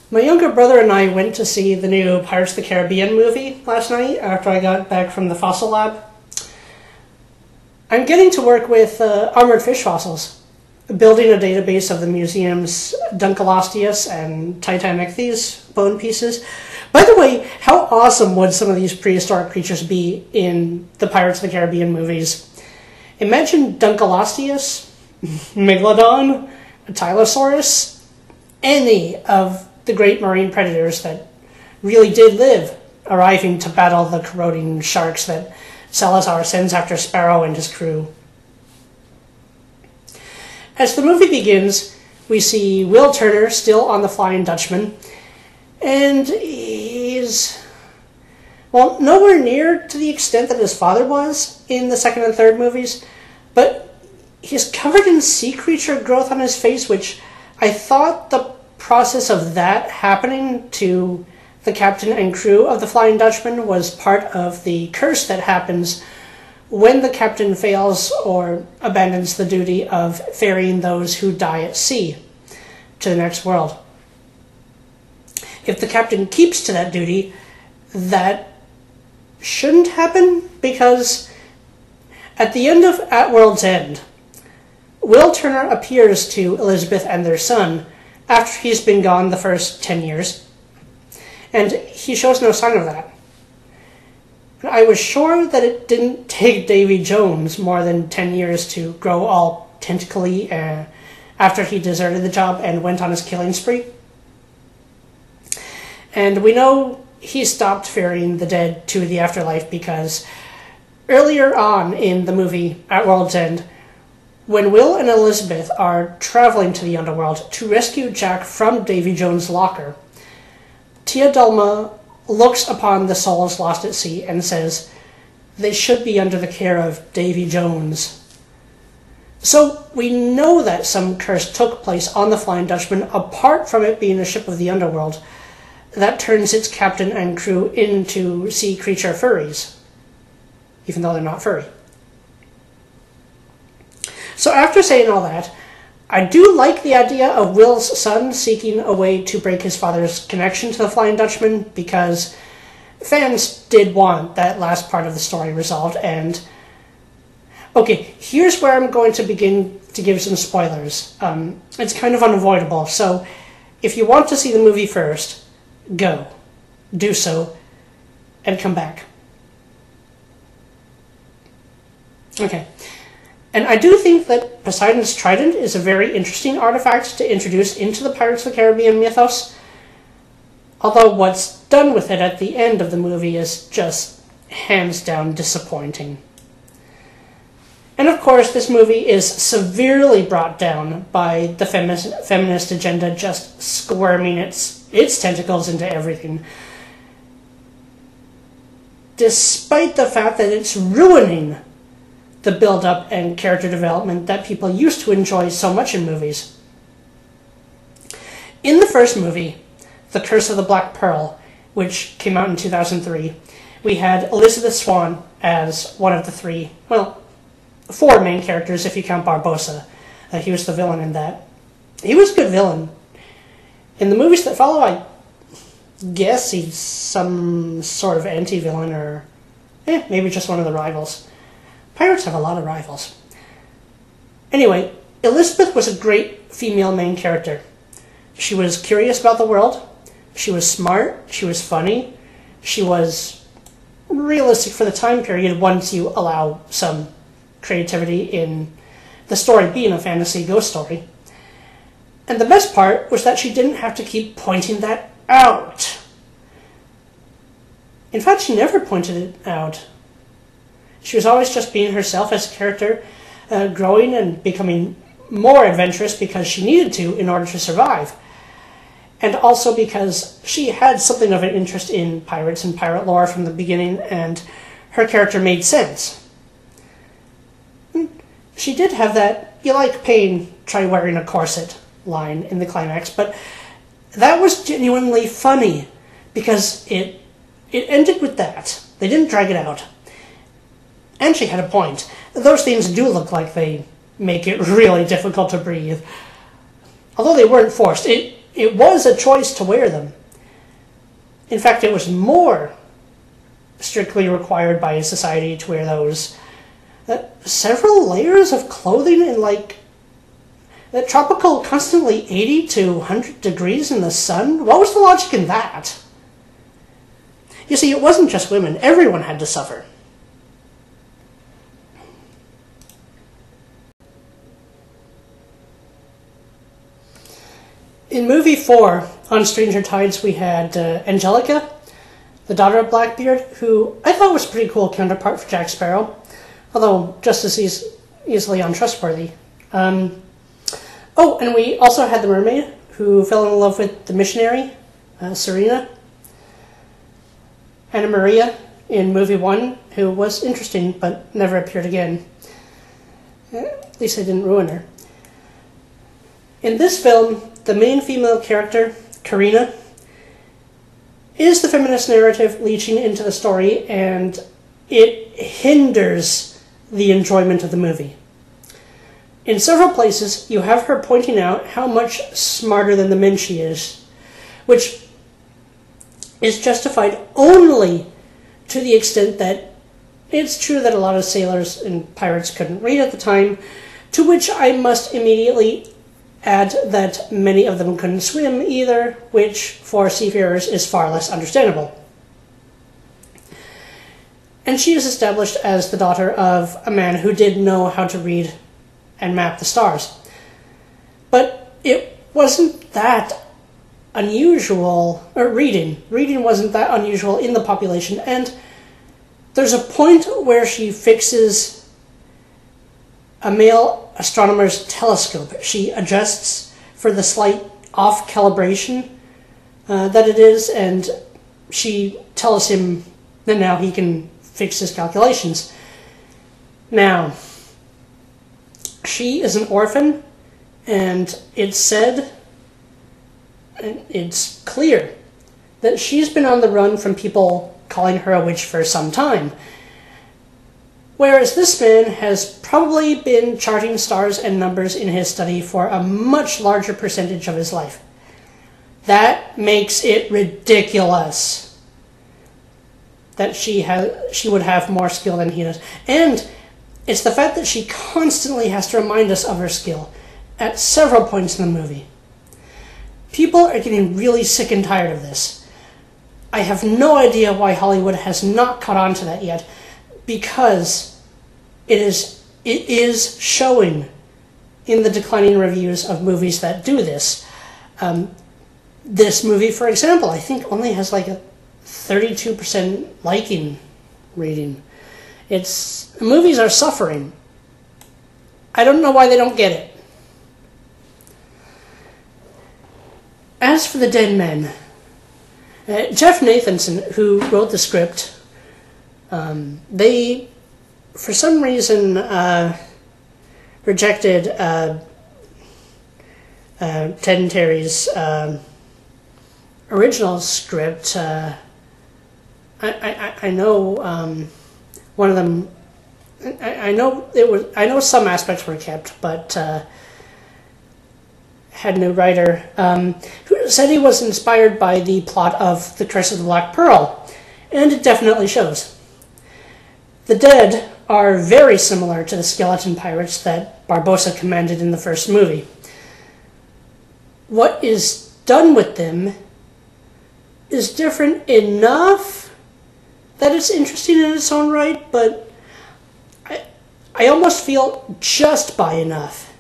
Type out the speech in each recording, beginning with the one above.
My younger brother and I went to see the new Pirates of the Caribbean movie last night after I got back from the fossil lab. I'm getting to work with armored fish fossils, building a database of the museum's Dunkleosteus and Titanichthys bone pieces. By the way, how awesome would some of these prehistoric creatures be in the Pirates of the Caribbean movies? Imagine Dunkleosteus, Megalodon, Tylosaurus, any of the great marine predators that really did live, arriving to battle the corroding sharks that Salazar sends after Sparrow and his crew. As the movie begins, we see Will Turner still on the Flying Dutchman, and he's, well, nowhere near to the extent that his father was in the second and third movies, but he's covered in sea creature growth on his face, which I thought the process of that happening to the captain and crew of the Flying Dutchman was part of the curse that happens when the captain fails or abandons the duty of ferrying those who die at sea to the next world. If the captain keeps to that duty, that shouldn't happen, because at the end of At World's End, Will Turner appears to Elizabeth and their son after he's been gone the first 10 years, and he shows no sign of that. I was sure that it didn't take Davy Jones more than 10 years to grow all tentacly after he deserted the job and went on his killing spree. And we know he stopped ferrying the dead to the afterlife because earlier on in the movie At World's End, when Will and Elizabeth are traveling to the underworld to rescue Jack from Davy Jones' locker, Tia Dalma looks upon the souls lost at sea and says, "They should be under the care of Davy Jones." So we know that some curse took place on the Flying Dutchman apart from it being a ship of the underworld that turns its captain and crew into sea creature furries, even though they're not furry. So after saying all that, I do like the idea of Will's son seeking a way to break his father's connection to the Flying Dutchman, because fans did want that last part of the story resolved. And okay, here's where I'm going to begin to give some spoilers. It's kind of unavoidable, so if you want to see the movie first, go. Do so, and come back. Okay. And I do think that Poseidon's trident is a very interesting artifact to introduce into the Pirates of the Caribbean mythos, although what's done with it at the end of the movie is just hands down disappointing. And of course, this movie is severely brought down by the feminist agenda just squirming its tentacles into everything, despite the fact that it's ruining the build-up and character development that people used to enjoy so much in movies. In the first movie, The Curse of the Black Pearl, which came out in 2003, we had Elizabeth Swan as one of the three, well, four main characters if you count Barbossa. He was the villain in that. He was a good villain. In the movies that follow, I guess he's some sort of anti-villain, or maybe just one of the rivals. Pirates have a lot of rivals. Anyway, Elizabeth was a great female main character. She was curious about the world, she was smart, she was funny, she was realistic for the time period once you allow some creativity in the story being a fantasy ghost story. And the best part was that she didn't have to keep pointing that out. In fact, she never pointed it out. She was always just being herself as a character, growing and becoming more adventurous because she needed to in order to survive. And also because she had something of an interest in pirates and pirate lore from the beginning, and her character made sense. She did have that, "You like pain, try wearing a corset" line in the climax, but that was genuinely funny because it ended with that. They didn't drag it out. And she had a point. Those things do look like they make it really difficult to breathe. Although they weren't forced, it was a choice to wear them. In fact, it was more strictly required by society to wear those. Several layers of clothing in like that tropical, constantly 80 to 100 degrees in the sun? What was the logic in that? You see, it wasn't just women. Everyone had to suffer. In movie 4, on Stranger Tides, we had Angelica, the daughter of Blackbeard, who I thought was a pretty cool counterpart for Jack Sparrow, although just as easily untrustworthy. Oh, and we also had the mermaid, who fell in love with the missionary, Serena. Anna Maria in movie 1, who was interesting but never appeared again. At least I didn't ruin her. In this film, the main female character, Karina, is the feminist narrative leaching into the story, and it hinders the enjoyment of the movie. In several places, you have her pointing out how much smarter than the men she is, which is justified only to the extent that it's true that a lot of sailors and pirates couldn't read at the time, to which I must immediately add that many of them couldn't swim either, which for seafarers is far less understandable. And she is established as the daughter of a man who did know how to read and map the stars. But it wasn't that unusual, or reading wasn't that unusual in the population, and there's a point where she fixes a male astronomer's telescope. She adjusts for the slight off-calibration that it is, and she tells him that now he can fix his calculations. Now, she is an orphan, and it's said, and it's clear, that she's been on the run from people calling her a witch for some time. Whereas this man has probably been charting stars and numbers in his study for a much larger percentage of his life. That makes it ridiculous that she would have more skill than he does. And it's the fact that she constantly has to remind us of her skill at several points in the movie. People are getting really sick and tired of this. I have no idea why Hollywood has not caught on to that yet, because it is showing in the declining reviews of movies that do this. This movie, for example, I think only has like a 32% liking rating. Movies are suffering. I don't know why they don't get it. As for the dead men, Jeff Nathanson, who wrote the script, they, for some reason, rejected Ted and Terry's original script. I know one of them. I know some aspects were kept, but had a new writer who said he was inspired by the plot of The Curse of the Black Pearl, and it definitely shows. The dead are very similar to the skeleton pirates that Barbossa commanded in the first movie. What is done with them is different enough that it's interesting in its own right, but I almost feel just by enough.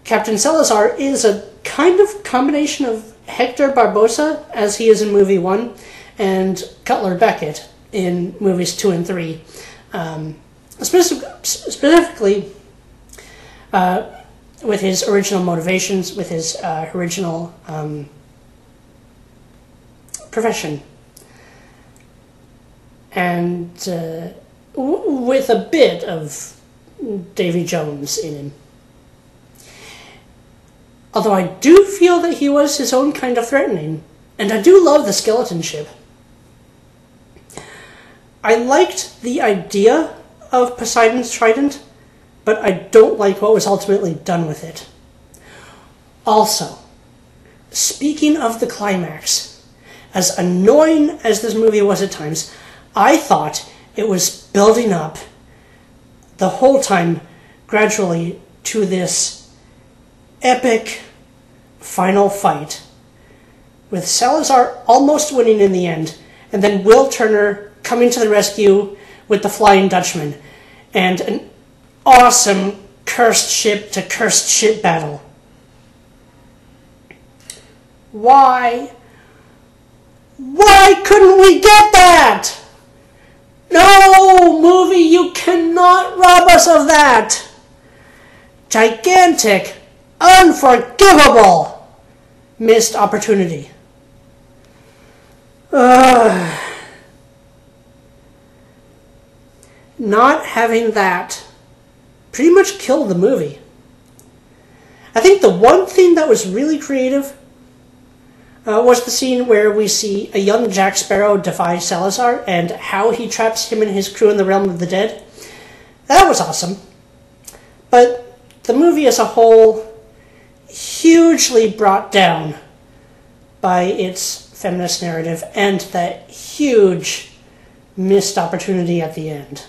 Captain Salazar is a kind of combination of Hector Barbossa, as he is in movie 1, and Cutler Beckett in movies 2 and 3. Specifically, with his original motivations, with his original profession, and with a bit of Davy Jones in him. Although I do feel that he was his own kind of threatening, and I do love the skeleton ship. I liked the idea of Poseidon's trident, but I don't like what was ultimately done with it. Also, speaking of the climax, as annoying as this movie was at times, I thought it was building up the whole time gradually to this epic final fight, with Salazar almost winning in the end, and then Will Turner coming to the rescue with the Flying Dutchman, and an awesome cursed ship to cursed ship battle. Why couldn't we get that? No, movie, you cannot rob us of that. Gigantic, unforgivable missed opportunity. Not having that pretty much killed the movie. I think the one thing that was really creative was the scene where we see a young Jack Sparrow defy Salazar and how he traps him and his crew in the realm of the dead. That was awesome. But the movie as a whole, hugely brought down by its feminist narrative and that huge missed opportunity at the end.